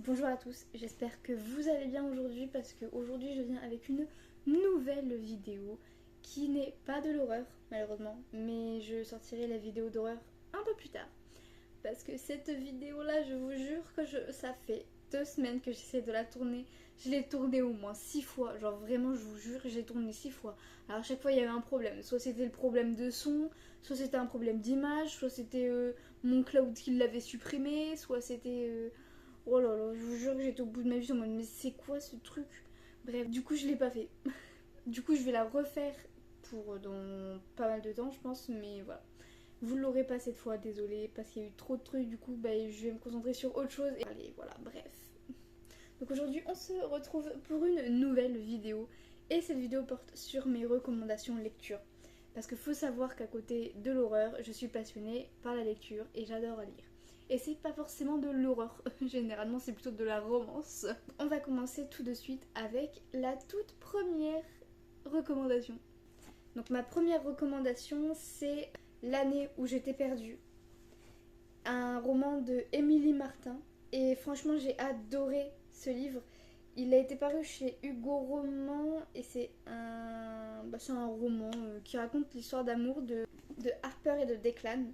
Bonjour à tous, j'espère que vous allez bien aujourd'hui parce qu'aujourd'hui je viens avec une nouvelle vidéo qui n'est pas de l'horreur malheureusement, mais je sortirai la vidéo d'horreur un peu plus tard. Parce que cette vidéo là, je vous jure que ça fait 2 semaines que j'essaie de la tourner. Je l'ai tournée au moins 6 fois, genre vraiment je vous jure, j'ai tourné 6 fois. Alors à chaque fois il y avait un problème, soit c'était le problème de son, soit c'était un problème d'image, soit c'était mon cloud qui l'avait supprimé, soit c'était... Oh là là, je vous jure que j'étais au bout de ma vie en mode mais c'est quoi ce truc. Bref, du coup je l'ai pas fait. Du coup je vais la refaire pour dans pas mal de temps je pense, mais voilà. Vous l'aurez pas cette fois, désolée, parce qu'il y a eu trop de trucs, du coup bah, je vais me concentrer sur autre chose. Et allez, voilà, bref. Donc aujourd'hui on se retrouve pour une nouvelle vidéo. Et cette vidéo porte sur mes recommandations lecture. Parce qu'il faut savoir qu'à côté de l'horreur, je suis passionnée par la lecture et j'adore lire. Et c'est pas forcément de l'horreur, généralement c'est plutôt de la romance. On va commencer tout de suite avec la toute première recommandation. Donc ma première recommandation c'est L'année où j'étais perdue, un roman de Émilie Martin. Et franchement j'ai adoré ce livre. Il a été paru chez Hugo Roman et c'est un roman qui raconte l'histoire d'amour de Harper et de Declan.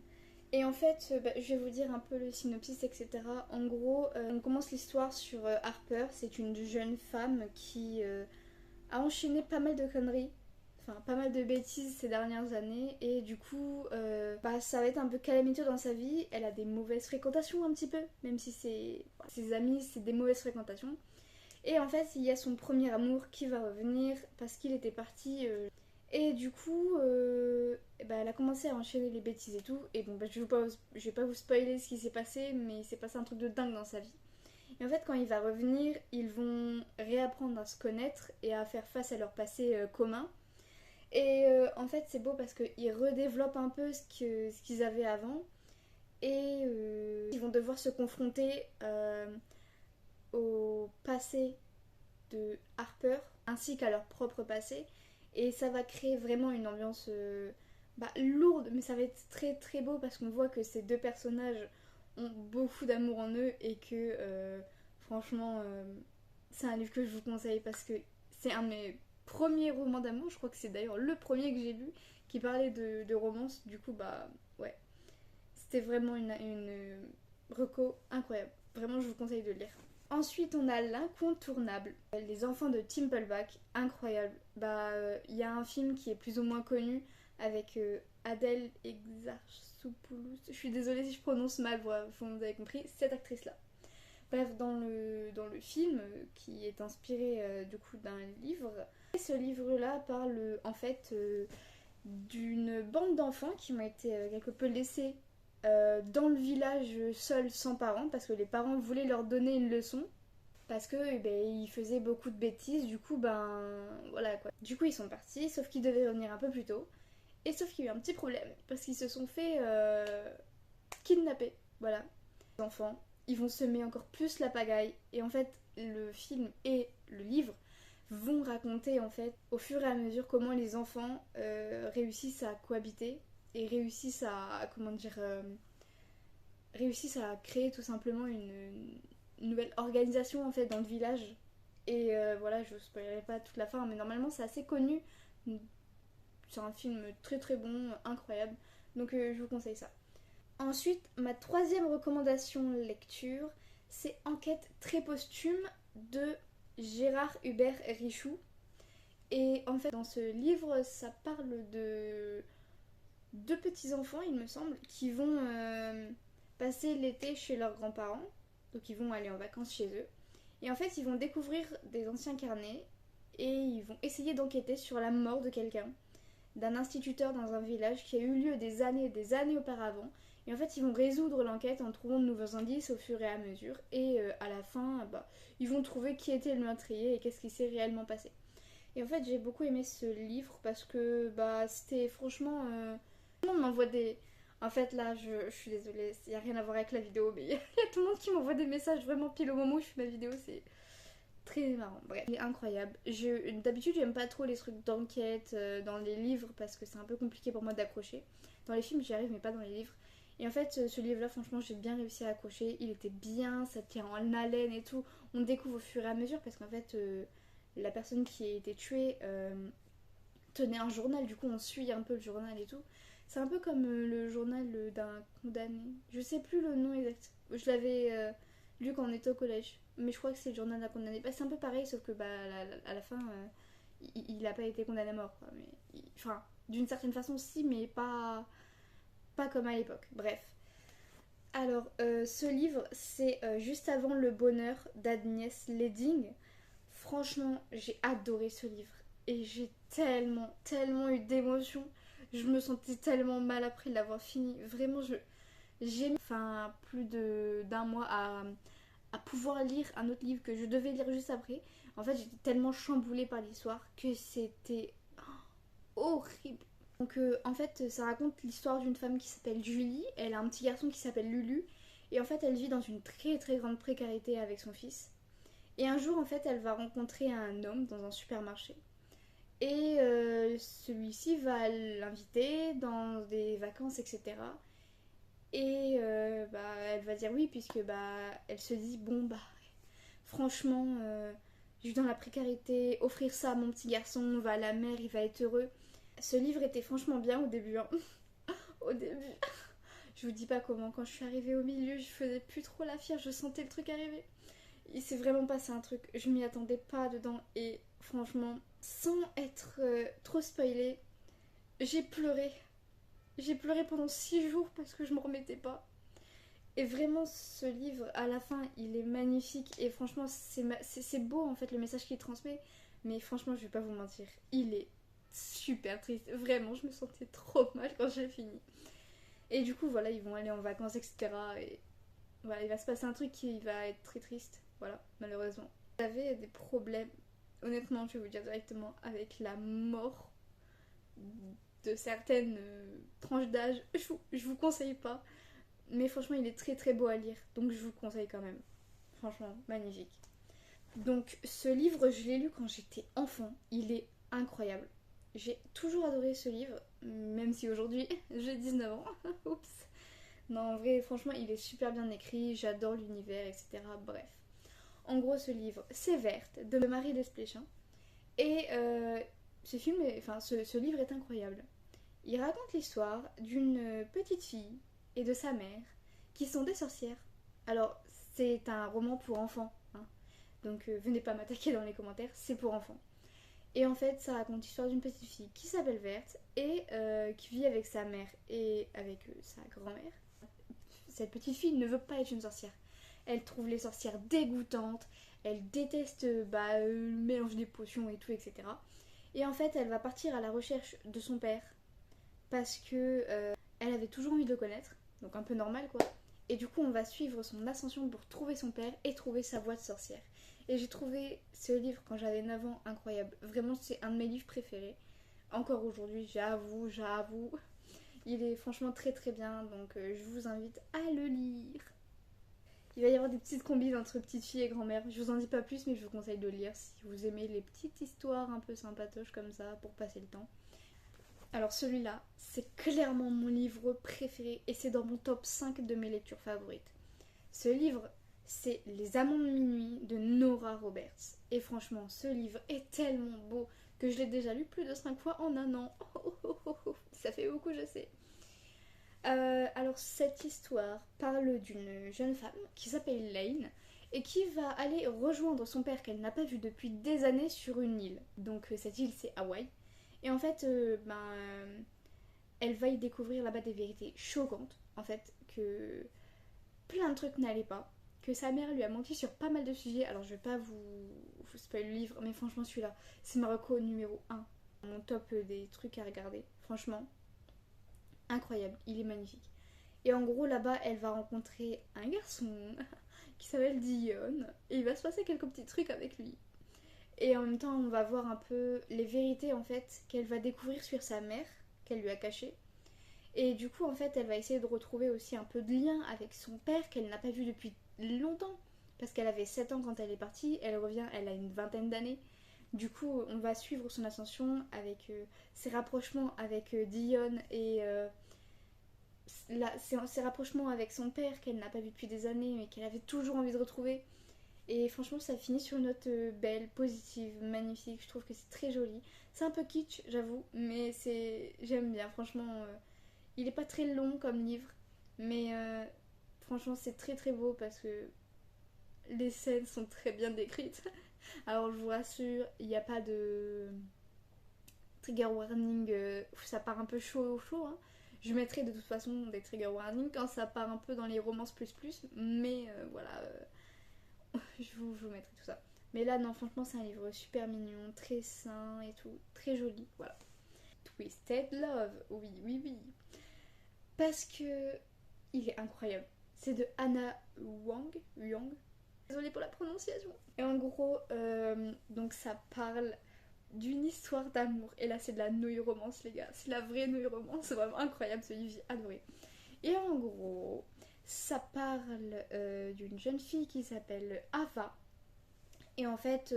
Et en fait, je vais vous dire un peu le synopsis, etc. En gros, on commence l'histoire sur Harper. C'est une jeune femme qui a enchaîné pas mal de conneries, enfin pas mal de bêtises ces dernières années. Et du coup, ça va être un peu calamiteux dans sa vie. Elle a des mauvaises fréquentations un petit peu, même si ses amis, c'est des mauvaises fréquentations. Et en fait, il y a son premier amour qui va revenir parce qu'il était parti. Et du coup, elle a commencé à enchaîner les bêtises et tout. Et bon, je vais pas vous spoiler ce qui s'est passé, mais il s'est passé un truc de dingue dans sa vie. Et en fait, quand il va revenir, ils vont réapprendre à se connaître et à faire face à leur passé commun. Et en fait, c'est beau parce qu'ils redéveloppent un peu ce qu'ils avaient avant. Et ils vont devoir se confronter au passé de Harper ainsi qu'à leur propre passé. Et ça va créer vraiment une ambiance lourde, mais ça va être très très beau parce qu'on voit que ces deux personnages ont beaucoup d'amour en eux et que franchement c'est un livre que je vous conseille parce que c'est un de mes premiers romans d'amour. Je crois que c'est d'ailleurs le premier que j'ai lu qui parlait de romance. Du coup ouais, c'était vraiment une reco incroyable. Vraiment je vous conseille de le lire. Ensuite, on a l'incontournable, Les enfants de Timpleback, incroyable. Y a un film qui est plus ou moins connu avec Adèle Exarchopoulos. Je suis désolée si je prononce mal, vous avez compris, cette actrice-là. Bref, dans le film, qui est inspiré du coup d'un livre, ce livre-là parle en fait d'une bande d'enfants qui ont été quelque peu laissés dans le village seuls sans parents parce que les parents voulaient leur donner une leçon parce que ils faisaient beaucoup de bêtises. Du coup voilà quoi. Du coup ils sont partis, sauf qu'ils devaient revenir un peu plus tôt, et sauf qu'il y a eu un petit problème parce qu'ils se sont fait kidnapper. Voilà, les enfants ils vont semer encore plus la pagaille. Et en fait le film et le livre vont raconter en fait au fur et à mesure comment les enfants réussissent à cohabiter et réussissent à créer tout simplement une nouvelle organisation en fait dans le village. Et voilà, je ne spoilerai pas toute la fin, mais normalement c'est assez connu. C'est un film très très bon, incroyable. Donc je vous conseille ça. Ensuite, ma troisième recommandation lecture, c'est Enquête très posthume de Gérard Hubert Richoux. Et en fait, dans ce livre, ça parle de deux petits enfants, il me semble, qui vont passer l'été chez leurs grands-parents. Donc ils vont aller en vacances chez eux. Et en fait, ils vont découvrir des anciens carnets et ils vont essayer d'enquêter sur la mort de quelqu'un, d'un instituteur dans un village qui a eu lieu des années et des années auparavant. Et en fait, ils vont résoudre l'enquête en trouvant de nouveaux indices au fur et à mesure. Et à la fin, ils vont trouver qui était le meurtrier et qu'est-ce qui s'est réellement passé. Et en fait, j'ai beaucoup aimé ce livre parce que c'était franchement... tout le monde m'envoie des... En fait, là, je suis désolée, il n'y a rien à voir avec la vidéo, mais il y a tout le monde qui m'envoie des messages vraiment pile au moment où je fais ma vidéo, c'est très marrant. Bref, c'est incroyable. D'habitude, j'aime pas trop les trucs d'enquête dans les livres parce que c'est un peu compliqué pour moi d'accrocher. Dans les films, j'y arrive, mais pas dans les livres. Et en fait, ce livre-là, franchement, j'ai bien réussi à accrocher. Il était bien, ça tient en haleine et tout. On découvre au fur et à mesure parce qu'en fait, la personne qui a été tuée tenait un journal. Du coup, on suit un peu le journal et tout. C'est un peu comme le journal d'un condamné. Je sais plus le nom exact. Je l'avais lu quand on était au collège. Mais je crois que c'est le journal d'un condamné. Bah, c'est un peu pareil, sauf que bah, à la fin, il n'a pas été condamné à mort. Quoi. Mais, enfin, d'une certaine façon, si, mais pas comme à l'époque. Bref. Alors, ce livre, c'est juste avant Le bonheur d'Agnès Ledding. Franchement, j'ai adoré ce livre. Et j'ai tellement eu d'émotions. Je me sentais tellement mal après l'avoir fini. Vraiment, j'ai mis plus d'un mois à pouvoir lire un autre livre que je devais lire juste après. En fait, j'étais tellement chamboulée par l'histoire que c'était horrible. Donc en fait, ça raconte l'histoire d'une femme qui s'appelle Julie. Elle a un petit garçon qui s'appelle Lulu. Et en fait, elle vit dans une très grande précarité avec son fils. Et un jour, en fait, elle va rencontrer un homme dans un supermarché. Et celui-ci va l'inviter dans des vacances, etc. Et bah, elle va dire oui, puisque bah, elle se dit, bon, bah, franchement, je suis dans la précarité, offrir ça à mon petit garçon, on va à la mer, il va être heureux. Ce livre était franchement bien au début. Hein. Au début. Je vous dis pas comment, quand je suis arrivée au milieu, je faisais plus trop la fière, je sentais le truc arriver. Il s'est vraiment passé un truc, je m'y attendais pas dedans et franchement, sans être trop spoilée, j'ai pleuré. J'ai pleuré pendant 6 jours parce que je me remettais pas. Et vraiment, ce livre, à la fin, il est magnifique et franchement, c'est beau en fait le message qu'il transmet. Mais franchement, je vais pas vous mentir, il est super triste. Vraiment, je me sentais trop mal quand j'ai fini. Et du coup, voilà, ils vont aller en vacances, etc. Et voilà, il va se passer un truc qui va être très triste. Voilà, malheureusement. J'avais des problèmes, honnêtement, je vais vous dire directement, avec la mort de certaines tranches d'âge. Je vous conseille pas. Mais franchement, il est très beau à lire. Donc je vous conseille quand même. Franchement, magnifique. Donc ce livre, je l'ai lu quand j'étais enfant. Il est incroyable. J'ai toujours adoré ce livre, même si aujourd'hui j'ai 19 ans. Oups. Non, en vrai, franchement, il est super bien écrit. J'adore l'univers, etc. Bref. En gros, ce livre, c'est Verte, de Marie Desplechin. Et ce livre est incroyable. Il raconte l'histoire d'une petite fille et de sa mère qui sont des sorcières. Alors, c'est un roman pour enfants. Hein. Donc, venez pas m'attaquer dans les commentaires, c'est pour enfants. Et en fait, ça raconte l'histoire d'une petite fille qui s'appelle Verte et qui vit avec sa mère et avec sa grand-mère. Cette petite fille ne veut pas être une sorcière. Elle trouve les sorcières dégoûtantes, elle déteste le mélange des potions et tout, etc. Et en fait, elle va partir à la recherche de son père parce que elle avait toujours envie de le connaître, donc un peu normal quoi. Et du coup, on va suivre son ascension pour trouver son père et trouver sa voie de sorcière. Et j'ai trouvé ce livre quand j'avais 9 ans incroyable. Vraiment, c'est un de mes livres préférés. Encore aujourd'hui, j'avoue. Il est franchement très bien, donc je vous invite à le lire. Il va y avoir des petites combines entre petite fille et grand-mère. Je vous en dis pas plus, mais je vous conseille de le lire si vous aimez les petites histoires un peu sympatoches comme ça pour passer le temps. Alors celui-là, c'est clairement mon livre préféré et c'est dans mon top 5 de mes lectures favorites. Ce livre, c'est Les Amants de minuit de Nora Roberts. Et franchement, ce livre est tellement beau que je l'ai déjà lu plus de 5 fois en un an. Ça fait beaucoup, je sais. Alors cette histoire parle d'une jeune femme qui s'appelle Lane et qui va aller rejoindre son père qu'elle n'a pas vu depuis des années sur une île. Donc cette île c'est Hawaï. Et en fait, elle va y découvrir là-bas des vérités choquantes. En fait, que plein de trucs n'allaient pas. Que sa mère lui a menti sur pas mal de sujets. Alors je vais pas vous spoiler le livre, mais franchement celui-là, c'est ma reco numéro 1. Mon top des trucs à regarder. Franchement, incroyable, il est magnifique. Et en gros là-bas, elle va rencontrer un garçon qui s'appelle Dion. Et il va se passer quelques petits trucs avec lui. Et en même temps, on va voir un peu les vérités en fait qu'elle va découvrir sur sa mère, qu'elle lui a cachées. Et du coup, en fait, elle va essayer de retrouver aussi un peu de lien avec son père qu'elle n'a pas vu depuis longtemps. Parce qu'elle avait 7 ans quand elle est partie, elle revient, elle a une vingtaine d'années. Du coup, on va suivre son ascension avec ses rapprochements avec Dion et ses rapprochements avec son père qu'elle n'a pas vu depuis des années mais qu'elle avait toujours envie de retrouver. Et franchement ça finit sur une note belle, positive, magnifique, je trouve que c'est très joli. C'est un peu kitsch j'avoue, mais j'aime bien franchement. Il est pas très long comme livre, mais franchement c'est très très beau parce que les scènes sont très bien décrites. Alors je vous rassure, il n'y a pas de trigger warning où ça part un peu chaud, hein. Je mettrai de toute façon des trigger warnings quand ça part un peu dans les romances plus, mais voilà, je vous mettrai tout ça. Mais là, non, franchement, c'est un livre super mignon, très sain et tout, très joli, voilà. Twisted Love, oui, oui, oui. Parce que il est incroyable. C'est de Anna Wang. Désolée pour la prononciation. Et en gros, donc ça parle d'une histoire d'amour. Et là, c'est de la nouille romance, les gars. C'est la vraie nouille romance. C'est vraiment incroyable ce livre, j'ai adoré. Et en gros, ça parle d'une jeune fille qui s'appelle Ava. Et en fait,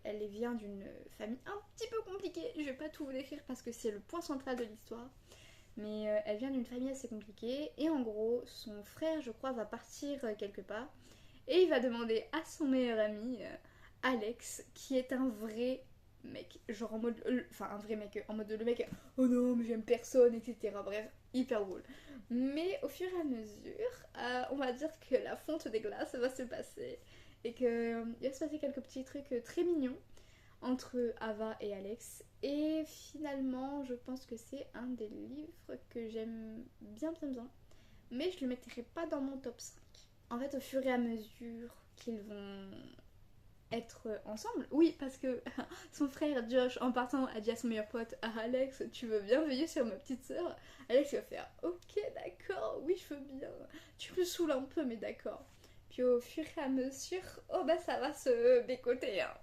elle vient d'une famille un petit peu compliquée. Je vais pas tout vous décrire parce que c'est le point central de l'histoire. Mais elle vient d'une famille assez compliquée. Et en gros, son frère, je crois, va partir quelque part. Et il va demander à son meilleur ami, Alex, qui est un vrai mec. Genre en mode. Enfin, un vrai mec. En mode le mec. Oh non, mais j'aime personne, etc. Bref, hyper drôle. Mais au fur et à mesure, on va dire que la fonte des glaces va se passer. Et qu'il va se passer quelques petits trucs très mignons entre Ava et Alex. Et finalement, je pense que c'est un des livres que j'aime bien. Mais je le mettrai pas dans mon top 5. En fait, au fur et à mesure qu'ils vont être ensemble, oui, parce que son frère Josh, en partant, a dit à son meilleur pote, ah, Alex, tu veux bien veiller sur ma petite sœur? Alex va faire, ok, d'accord, oui, je veux bien. Tu me saoules un peu, mais d'accord. Puis au fur et à mesure, oh bah ça va se bécoter, hein.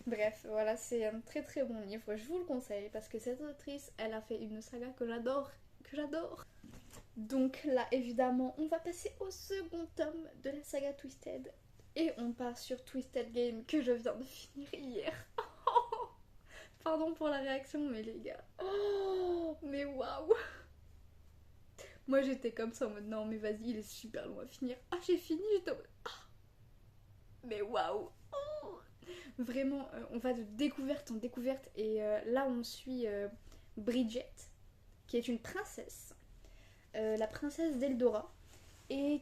Bref, voilà, c'est un très très bon livre, je vous le conseille parce que cette autrice, elle a fait une saga que j'adore. Donc là, évidemment, on va passer au second tome de la saga Twisted. Et on part sur Twisted Game que je viens de finir hier. Pardon pour la réaction, mais les gars. Oh, mais waouh. Moi j'étais comme ça en mode non mais vas-y, il est super long à finir. Ah j'ai fini, j'étais en mode ah. Mais waouh. Oh. Vraiment, on va de découverte en découverte. Et là on suit Bridget, qui est une princesse. La princesse d'Eldora. Et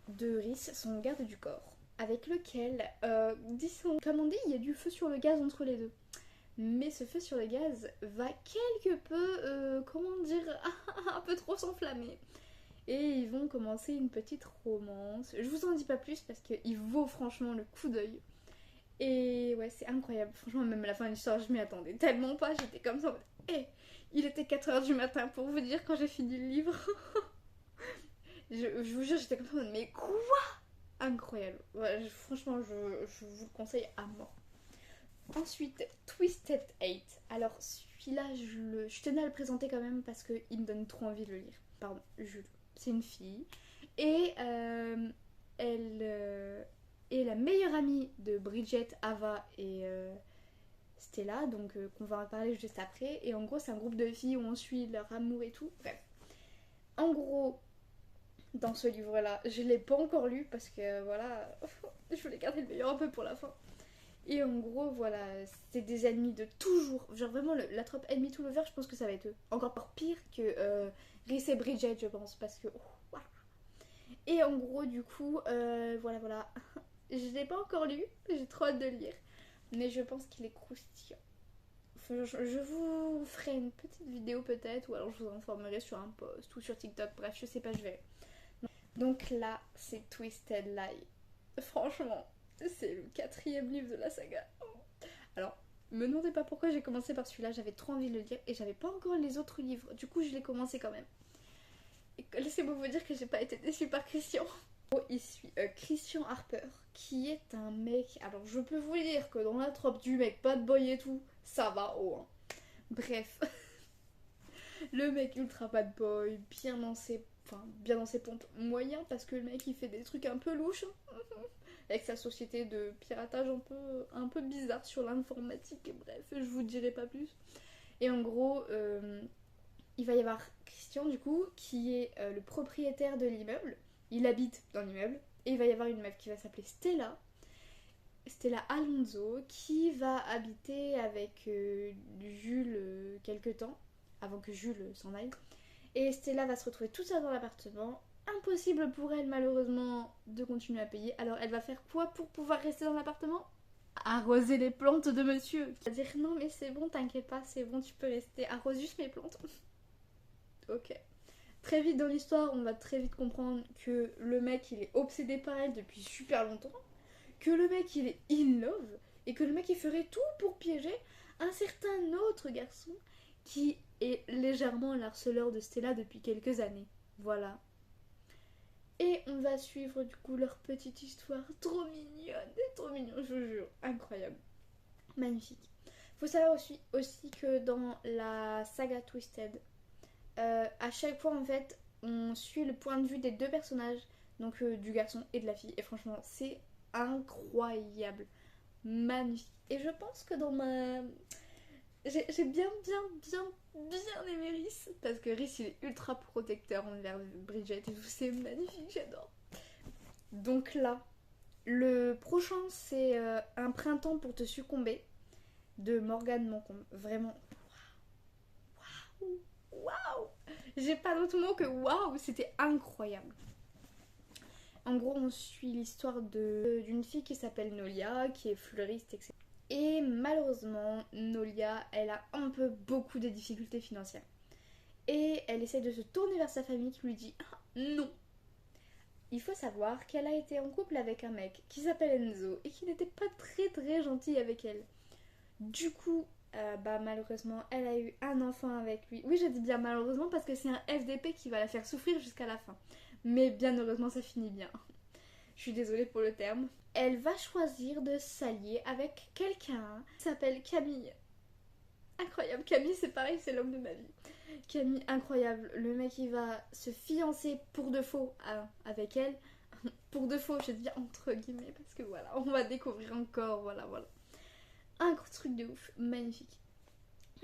de Rhys, son garde du corps. Avec lequel, disons, comme on dit, il y a du feu sur le gaz entre les deux. Mais ce feu sur le gaz va quelque peu, comment dire, un peu trop s'enflammer. Et ils vont commencer une petite romance. Je vous en dis pas plus parce qu'il vaut franchement le coup d'œil. Et ouais, c'est incroyable. Franchement, même à la fin de l'histoire, je m'y attendais tellement pas. J'étais comme ça. Hey, il était 4h du matin pour vous dire quand j'ai fini le livre. je vous jure, j'étais comme ça. Mais quoi? Incroyable. Ouais, franchement, je vous le conseille à mort. Ensuite, Twisted 8. Alors, celui-là, je tenais à le présenter quand même parce qu'il me donne trop envie de le lire. Pardon, Jules. C'est une fille. Et elle est la meilleure amie de Bridget, Ava et Stella, donc qu'on va en parler juste après. Et en gros, c'est un groupe de filles où on suit leur amour et tout. Bref. En gros, dans ce livre-là, je l'ai pas encore lu parce que voilà, je voulais garder le meilleur un peu pour la fin. Et en gros, voilà, c'est des ennemis de toujours. Genre vraiment, la trope enemy to lover, je pense que ça va être eux. Encore pire que Rhys et Bridget, je pense, parce que... voilà. Et en gros, du coup, voilà. Je l'ai pas encore lu, j'ai trop hâte de le lire. Mais je pense qu'il est croustillant. Enfin, je vous ferai une petite vidéo peut-être, ou alors je vous informerai sur un post ou sur TikTok, bref, je sais pas, je verrai. Donc là, c'est Twisted Lie. Franchement, c'est le 4e livre de la saga. Alors, me demandez pas pourquoi j'ai commencé par celui-là, j'avais trop envie de le lire et j'avais pas encore les autres livres, du coup je l'ai commencé quand même. Et laissez-moi vous dire que j'ai pas été déçue par Christian. Oh, il suit Christian Harper, qui est un mec. Alors, je peux vous dire que dans la trope du mec bad boy et tout, ça va haut. Hein. Bref, le mec ultra bad boy, bien dans ses pompes moyens, parce que le mec il fait des trucs un peu louches. Avec sa société de piratage un peu bizarre sur l'informatique, et bref, je vous dirai pas plus. Et en gros, il va y avoir Christian du coup qui est le propriétaire de l'immeuble. Il habite dans l'immeuble. Et il va y avoir une meuf qui va s'appeler Stella. Stella Alonso qui va habiter avec Jules quelque temps. Avant que Jules s'en aille. Et Stella va se retrouver toute seule dans l'appartement. Impossible pour elle malheureusement de continuer à payer. Alors elle va faire quoi pour pouvoir rester dans l'appartement? Arroser les plantes de monsieur. Elle va dire non mais c'est bon, t'inquiète pas, c'est bon, tu peux rester. Arrose juste mes plantes. Ok. Très vite dans l'histoire, on va très vite comprendre que le mec il est obsédé par elle depuis super longtemps. Que le mec il est in love. Et que le mec il ferait tout pour piéger un certain autre garçon qui est légèrement l'harceleur de Stella depuis quelques années. Voilà. Et on va suivre du coup leur petite histoire trop mignonne, trop mignon, je vous jure, incroyable, magnifique. Faut savoir aussi que dans la saga Twisted, à chaque fois en fait, on suit le point de vue des deux personnages, donc du garçon et de la fille, et franchement c'est incroyable, magnifique. Et je pense que dans ma... J'ai bien aimé Rhys, parce que Rhys il est ultra protecteur envers Bridget et tout, c'est magnifique, j'adore. Donc là, le prochain c'est Un printemps pour te succomber de Morgane Moncombe. Vraiment, waouh, j'ai pas d'autre mot que waouh, c'était incroyable. En gros, on suit l'histoire d'une fille qui s'appelle Nolia, qui est fleuriste, etc. Et malheureusement, Nolia, elle a un peu beaucoup de difficultés financières. Et elle essaie de se tourner vers sa famille qui lui dit ah, non. Il faut savoir qu'elle a été en couple avec un mec qui s'appelle Enzo et qui n'était pas très gentil avec elle. Du coup, malheureusement, elle a eu un enfant avec lui. Oui, je dis bien malheureusement parce que c'est un FDP qui va la faire souffrir jusqu'à la fin. Mais bien heureusement, ça finit bien. Je suis désolée pour le terme. Elle va choisir de s'allier avec quelqu'un qui s'appelle Camille. Incroyable, Camille c'est pareil, c'est l'homme de ma vie. Camille, incroyable. Le mec il va se fiancer pour de faux avec elle. Pour de faux, je dis entre guillemets, parce que voilà, on va découvrir encore, voilà. Un gros truc de ouf, magnifique.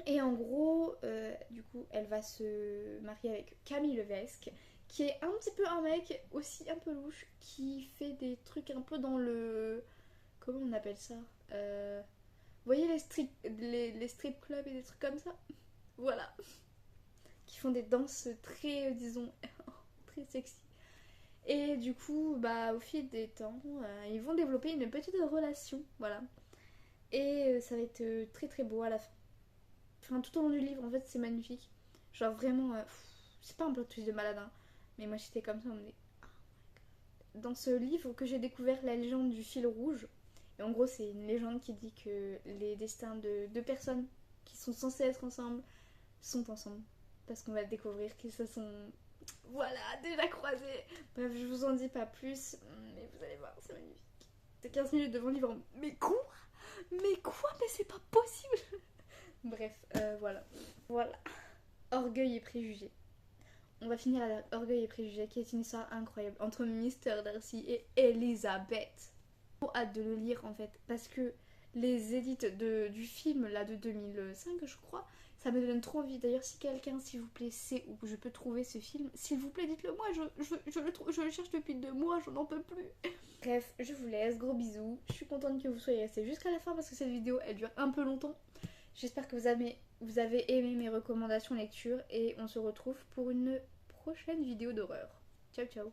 Et en gros, du coup, elle va se marier avec Camille Levesque, qui est un petit peu un mec aussi un peu louche, qui fait des trucs un peu dans le... Comment on appelle ça vous voyez les strip clubs et des trucs comme ça? Voilà. Qui font des danses très, disons, très sexy. Et du coup, au fil des temps, ils vont développer une petite relation, voilà. Et ça va être très beau à la fin. Enfin, tout au long du livre, en fait, c'est magnifique. Genre vraiment, c'est pas un plot twist de malade, hein. Mais moi, j'étais comme ça, on me dit, oh my god. Dans ce livre que j'ai découvert, la légende du fil rouge. Et en gros, c'est une légende qui dit que les destins de deux personnes qui sont censées être ensemble sont ensemble. Parce qu'on va découvrir qu'ils se sont, voilà, déjà croisés. Bref, je vous en dis pas plus, mais vous allez voir, c'est magnifique. C'est 15 minutes devant le livre. Mais quoi? Mais c'est pas possible. Bref, voilà. Orgueil et préjugés. On va finir avec Orgueil et préjugés, qui est une histoire incroyable entre Mr. Darcy et Elizabeth. J'ai trop hâte de le lire en fait, parce que les édits du film là de 2005 je crois, ça me donne trop envie. D'ailleurs, si quelqu'un s'il vous plaît sait où je peux trouver ce film, s'il vous plaît dites-le moi, je le cherche depuis 2 mois, je n'en peux plus. Bref, je vous laisse, gros bisous. Je suis contente que vous soyez restés jusqu'à la fin parce que cette vidéo elle dure un peu longtemps. J'espère que vous avez aimé mes recommandations lecture et on se retrouve pour une prochaine vidéo d'horreur. Ciao ciao.